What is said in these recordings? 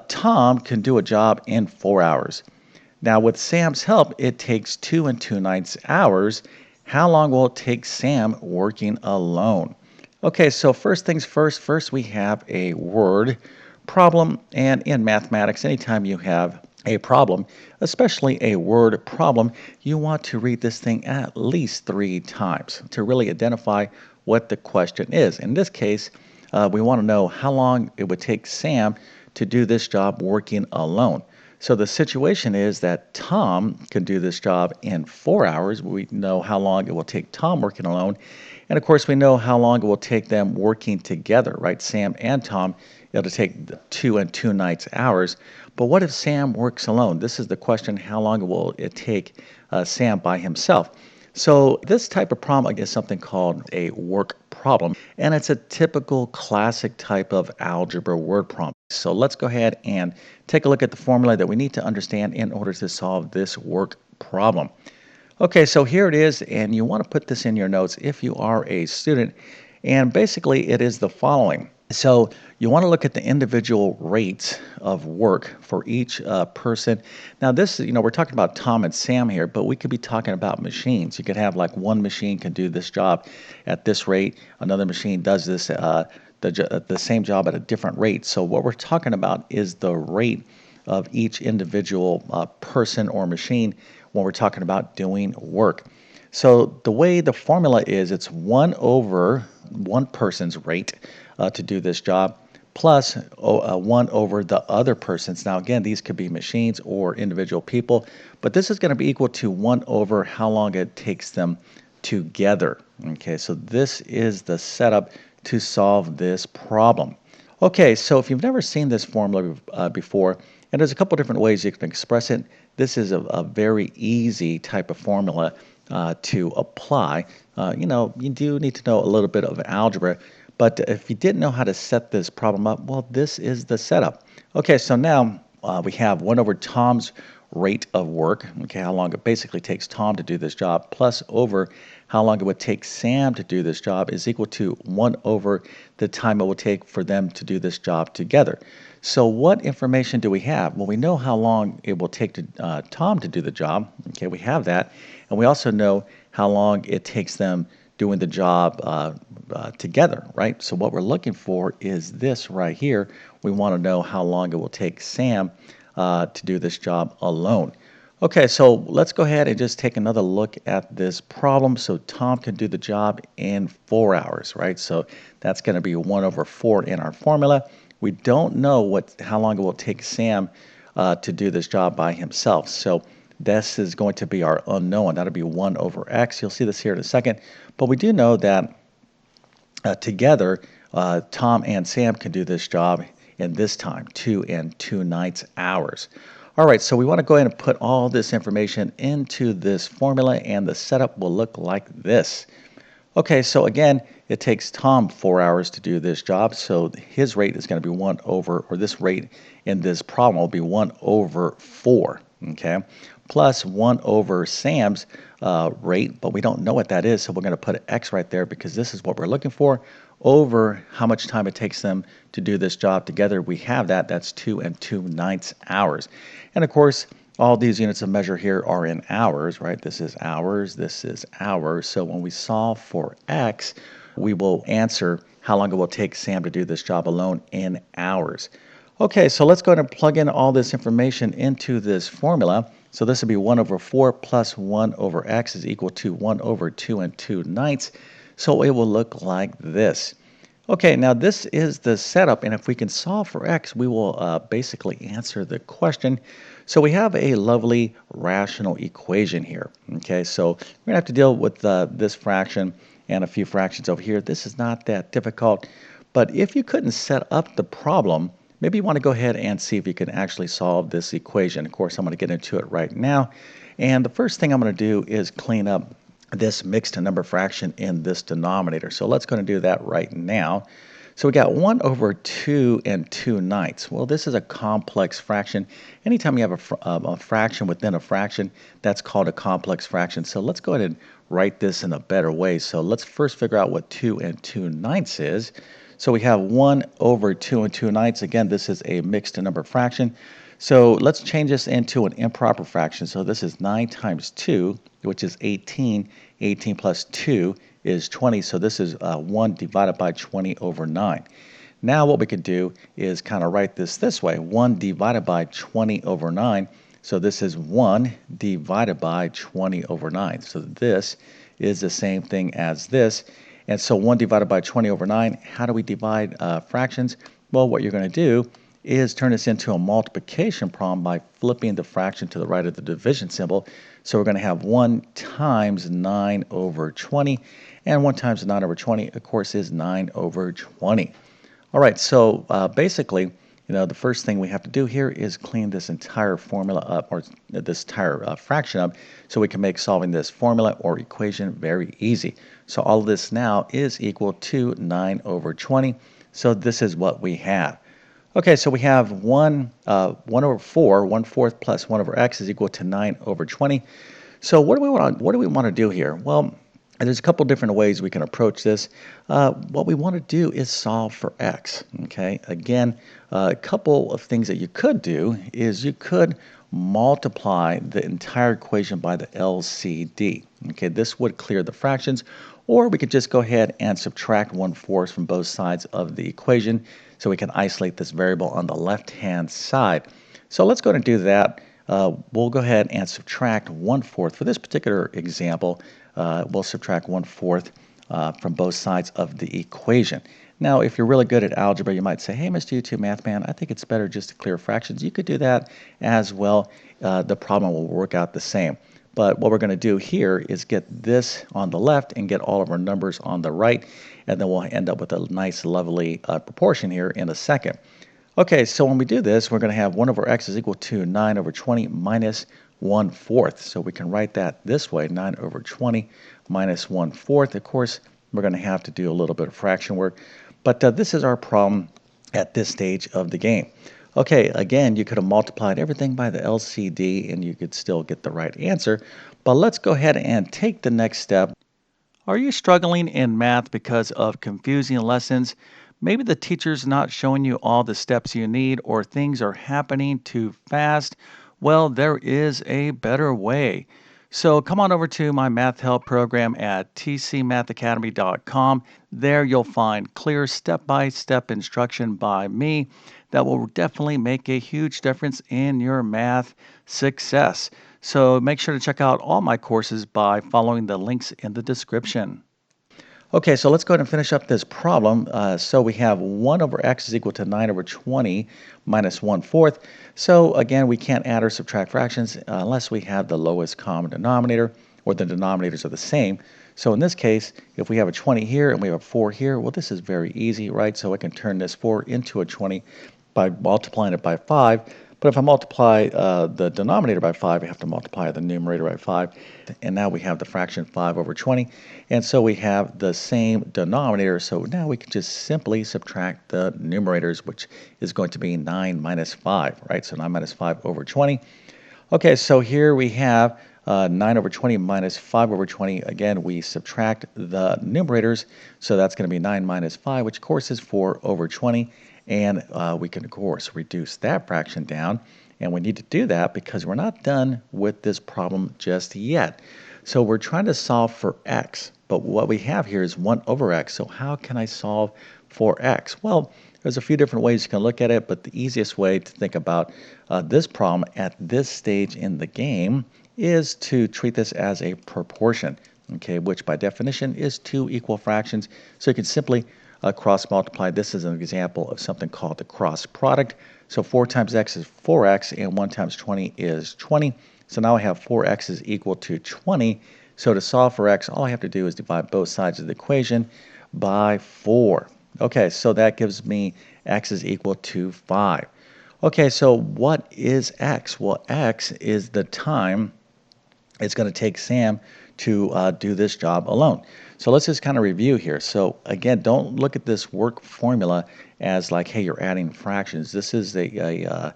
Tom can do a job in 4 hours. Now, with Sam's help, it takes 2 hours. How long will it take Sam working alone? Okay, so first things first, we have a word problem. And in mathematics, anytime you have a problem, especially a word problem, you want to read this thing at least 3 times to really identify what the question is. In this case, we want to know how long it would take Sam to do this job working alone. So the situation is that Tom can do this job in 4 hours. We know how long it will take Tom working alone. And of course, we know how long it will take them working together, right? Sam and Tom, it'll take 2 hours. But what if Sam works alone? This is the question, how long will it take Sam by himself? So this type of problem is something called a work problem, and it's a typical classic type of algebra word problem. So let's go ahead and take a look at the formula that we need to understand in order to solve this work problem. Okay, so here it is, and you want to put this in your notes if you are a student, and basically it is the following. So you want to look at the individual rates of work for each person. Now this, we're talking about Tom and Sam here, but we could be talking about machines. You could have like one machine can do this job at this rate, another machine does this the same job at a different rate. So what we're talking about is the rate of each individual person or machine when we're talking about doing work. So the way the formula is, it's 1 over one person's rate to do this job plus 1 over the other person's. Now again, these could be machines or individual people, but this is going to be equal to 1 over how long it takes them together. Okay, so this is the setup to solve this problem. Okay, so if you've never seen this formula before, and there's a couple different ways you can express it, this is a very easy type of formula to apply. You do need to know a little bit of algebra, but if you didn't know how to set this problem up, well, this is the setup. Okay, so now we have 1 over Tom's rate of work, okay, how long it basically takes Tom to do this job, plus over how long it would take Sam to do this job is equal to 1 over the time it will take for them to do this job together. So what information do we have? Well, we know how long it will take Tom to do the job. Okay, we have that. And we also know how long it takes them doing the job together, right? So what we're looking for is this right here. We want to know how long it will take Sam to do this job alone. Okay, so let's go ahead and just take another look at this problem. So Tom can do the job in 4 hours, right? So that's going to be 1 over 4 in our formula. We don't know how long it will take Sam to do this job by himself. So this is going to be our unknown. That'll be 1 over x. You'll see this here in a second. But we do know that together, Tom and Sam can do this job in this time, 2 hours. All right, so we want to go ahead and put all this information into this formula, and the setup will look like this. Okay, so again, it takes Tom 4 hours to do this job, so his rate is going to be 1 over, or this rate in this problem will be 1 over 4, okay? Plus 1 over Sam's rate, but we don't know what that is, so we're going to put an X right there because this is what we're looking for, over how much time it takes them to do this job together. We have that. That's 2 hours. And of course, all these units of measure here are in hours, right? This is hours, this is hours. So when we solve for X, we will answer how long it will take Sam to do this job alone in hours. Okay, so let's go ahead and plug in all this information into this formula. So this would be 1 over 4 plus 1 over x is equal to 1 over 2 2. So it will look like this. Okay, now this is the setup, and if we can solve for x, we will basically answer the question. So we have a lovely rational equation here. Okay, so we're going to have to deal with this fraction and a few fractions over here. This is not that difficult, but if you couldn't set up the problem, maybe you want to go ahead and see if you can actually solve this equation. Of course, I'm going to get into it right now. And the first thing I'm going to do is clean up this mixed number fraction in this denominator. So let's go and do that right now. So we got 1 over 2 2. Well, this is a complex fraction. Anytime you have a fraction within a fraction, that's called a complex fraction. So let's go ahead and write this in a better way. So let's first figure out what 2 2 is. So we have 1 over 2 and 2/9. Again, this is a mixed number fraction. So let's change this into an improper fraction. So this is 9 times 2, which is 18. 18 plus 2 is 20. So this is 1 divided by 20 over 9. Now what we could do is kind of write this way. 1 divided by 20 over 9. So this is 1 divided by 20 over 9. So this is the same thing as this. And so 1 divided by 20 over 9, how do we divide fractions? Well, what you're going to do is turn this into a multiplication problem by flipping the fraction to the right of the division symbol. So we're going to have 1 times 9 over 20, and 1 times 9 over 20, of course, is 9 over 20. All right, so basically, the first thing we have to do here is clean this entire formula up, or this entire fraction up, so we can make solving this formula or equation very easy. So all of this now is equal to 9 over 20. So this is what we have. Okay, so we have 1 over 4, 1/4 plus 1 over x is equal to 9 over 20. So what do we want to do here? Well, there's a couple different ways we can approach this. What we want to do is solve for x. Okay, again, a couple of things that you could do is you could multiply the entire equation by the LCD. Okay, this would clear the fractions, or we could just go ahead and subtract 1/4 from both sides of the equation so we can isolate this variable on the left-hand side. So let's go ahead and do that. We'll go ahead and subtract 1/4. For this particular example, we'll subtract 1/4 from both sides of the equation. Now, if you're really good at algebra, you might say, hey, Mr. YouTube Math Man, I think it's better just to clear fractions. You could do that as well. The problem will work out the same. But what we're going to do here is get this on the left and get all of our numbers on the right, and then we'll end up with a nice, lovely proportion here in a second. Okay, so when we do this, we're going to have 1 over x is equal to 9 over 20 minus 1/4. So we can write that this way, 9 over 20 minus 1/4. Of course, we're going to have to do a little bit of fraction work, but this is our problem at this stage of the game. Okay, again, you could have multiplied everything by the LCD and you could still get the right answer, but let's go ahead and take the next step. Are you struggling in math because of confusing lessons? Maybe the teacher's not showing you all the steps you need, or things are happening too fast. Well, there is a better way. So come on over to my math help program at tcmathacademy.com. There you'll find clear step-by-step instruction by me that will definitely make a huge difference in your math success. So make sure to check out all my courses by following the links in the description. Okay, so let's go ahead and finish up this problem. So we have 1 over x is equal to 9 over 20 minus 1/4. So again, we can't add or subtract fractions unless we have the lowest common denominator or the denominators are the same. So in this case, if we have a 20 here and we have a 4 here, well, this is very easy, right? So I can turn this 4 into a 20 by multiplying it by 5. But if I multiply the denominator by 5, I have to multiply the numerator by 5. And now we have the fraction 5 over 20. And so we have the same denominator. So now we can just simply subtract the numerators, which is going to be 9 minus 5, right? So 9 minus 5 over 20. Okay, so here we have 9 over 20 minus 5 over 20. Again, we subtract the numerators. So that's going to be 9 minus 5, which of course is 4 over 20. And we can, of course, reduce that fraction down. And we need to do that because we're not done with this problem just yet. So we're trying to solve for x. But what we have here is 1 over x. So how can I solve for x? Well, there's a few different ways you can look at it, but the easiest way to think about this problem at this stage in the game is to treat this as a proportion, okay, which by definition is 2 equal fractions. So you can simply cross multiply. This is an example of something called the cross product. So 4 times x is 4x, and 1 times 20 is 20. So now I have 4x is equal to 20. So to solve for x, all I have to do is divide both sides of the equation by 4. Okay, so that gives me x is equal to 5. Okay, so what is x? Well, x is the time it's going to take Sam to do this job alone. So let's just kind of review here. So again, don't look at this work formula as like, hey, you're adding fractions. This is a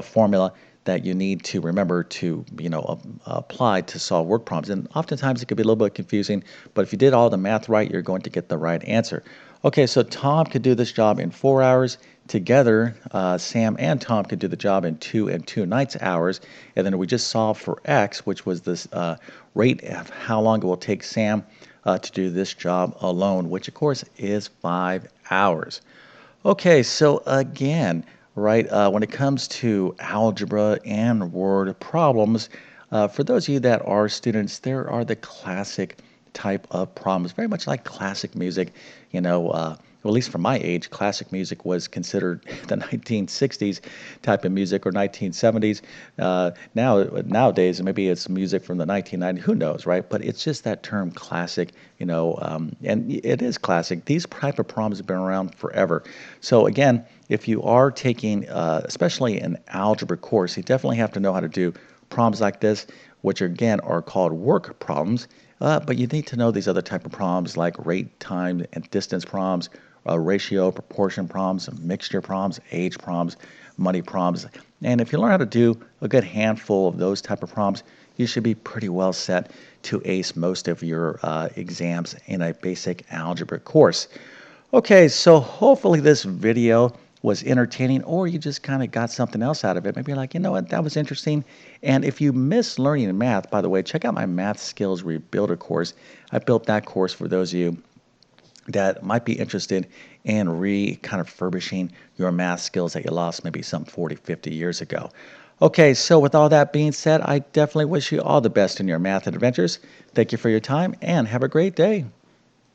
formula that you need to remember to apply to solve work problems. And oftentimes it could be a little bit confusing, but if you did all the math right, you're going to get the right answer. Okay, so Tom could do this job in 4 hours. Together, Sam and Tom could do the job in 2 hours. And then we just solved for X, which was this rate of how long it will take Sam to do this job alone, which of course is 5 hours. Okay, so again, right, when it comes to algebra and word problems, for those of you that are students, there are the classic type of problems, very much like classic music. Well, at least for my age, classic music was considered the 1960s type of music or 1970s. Nowadays, maybe it's music from the 1990s, who knows, right? But it's just that term classic, and it is classic. These type of problems have been around forever. So again, if you are taking, especially an algebra course, you definitely have to know how to do problems like this, which again are called work problems. But you need to know these other type of problems like rate, time, and distance problems, ratio, proportion problems, mixture problems, age problems, money problems. And if you learn how to do a good handful of those type of problems, you should be pretty well set to ace most of your exams in a basic algebra course. Okay, so hopefully this video was entertaining or you just kind of got something else out of it. Maybe you're like, you know what, that was interesting. And if you miss learning math, by the way, check out my Math Skills Rebuilder course. I built that course for those of you that might be interested in kind of furbishing your math skills that you lost maybe some 40, 50 years ago. Okay, so with all that being said, I definitely wish you all the best in your math adventures. Thank you for your time and have a great day.